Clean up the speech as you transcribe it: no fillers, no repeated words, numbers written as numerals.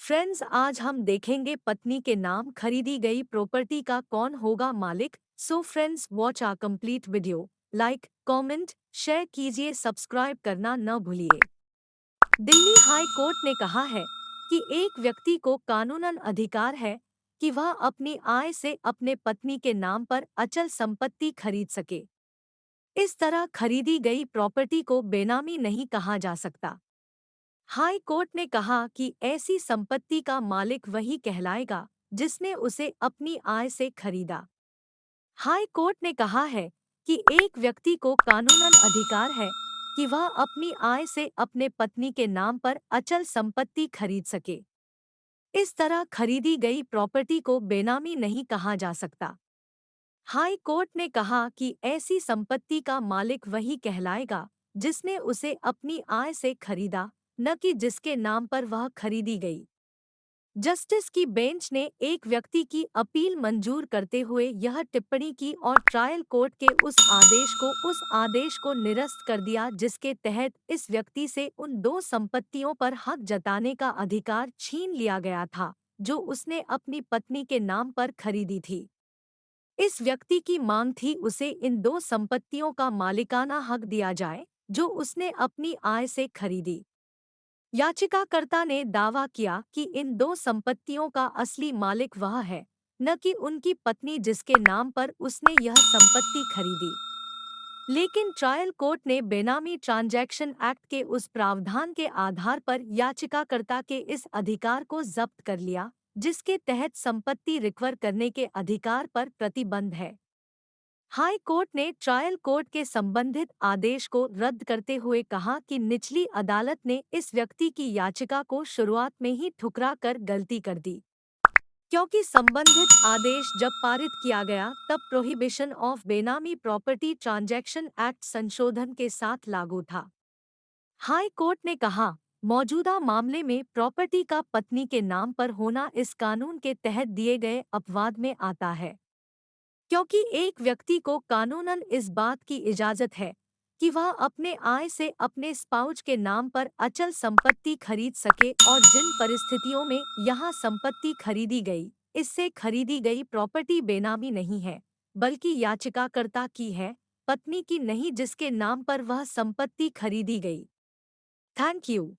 Friends, आज हम देखेंगे पत्नी के नाम खरीदी गई प्रॉपर्टी का कौन होगा मालिक। So friends, watch our complete video. Like, comment, share कीजिए, सब्सक्राइब करना न भूलिए। दिल्ली हाई कोर्ट ने कहा है कि एक व्यक्ति को कानूनन अधिकार है कि वह अपनी आय से अपने पत्नी के नाम पर अचल संपत्ति खरीद सके। इस तरह खरीदी गई प्रॉपर्टी को बेनामी नहीं कहा जा सकता। हाई कोर्ट ने कहा कि ऐसी संपत्ति का मालिक वही कहलाएगा जिसने उसे अपनी आय से खरीदा। हाई कोर्ट ने कहा है कि एक व्यक्ति को कानूनन अधिकार है कि वह अपनी आय से अपने पत्नी के नाम पर अचल संपत्ति खरीद सके। इस तरह खरीदी गई प्रॉपर्टी को बेनामी नहीं कहा जा सकता। हाई कोर्ट ने कहा कि ऐसी संपत्ति का मालिक वही कहलाएगा जिसने उसे अपनी आय से खरीदा, न कि जिसके नाम पर वह खरीदी गई। जस्टिस की बेंच ने एक व्यक्ति की अपील मंजूर करते हुए यह टिप्पणी की और ट्रायल कोर्ट के उस आदेश को निरस्त कर दिया जिसके तहत इस व्यक्ति से उन दो संपत्तियों पर हक जताने का अधिकार छीन लिया गया था जो उसने अपनी पत्नी के नाम पर खरीदी थी। इस व्यक्ति की मांग थी उसे इन दो संपत्तियों का मालिकाना हक दिया जाए जो उसने अपनी आय से खरीदी। याचिकाकर्ता ने दावा किया कि इन दो संपत्तियों का असली मालिक वह है, न कि उनकी पत्नी जिसके नाम पर उसने यह संपत्ति खरीदी। लेकिन ट्रायल कोर्ट ने बेनामी ट्रांजैक्शन एक्ट के उस प्रावधान के आधार पर याचिकाकर्ता के इस अधिकार को जब्त कर लिया जिसके तहत संपत्ति रिकवर करने के अधिकार पर प्रतिबंध है। हाई कोर्ट ने ट्रायल कोर्ट के संबंधित आदेश को रद्द करते हुए कहा कि निचली अदालत ने इस व्यक्ति की याचिका को शुरुआत में ही ठुकरा कर गलती कर दी, क्योंकि संबंधित आदेश जब पारित किया गया तब प्रोहिबिशन ऑफ बेनामी प्रॉपर्टी ट्रांजैक्शन एक्ट संशोधन के साथ लागू था। हाई कोर्ट ने कहा, मौजूदा मामले में प्रॉपर्टी का पत्नी के नाम पर होना इस कानून के तहत दिए गए अपवाद में आता है, क्योंकि एक व्यक्ति को कानूनन इस बात की इजाजत है कि वह अपने आय से अपने स्पाउस के नाम पर अचल संपत्ति खरीद सके और जिन परिस्थितियों में यहाँ संपत्ति खरीदी गई, इससे खरीदी गई प्रॉपर्टी बेनामी नहीं है, बल्कि याचिकाकर्ता की है, पत्नी की नहीं जिसके नाम पर वह संपत्ति खरीदी गई। Thank you.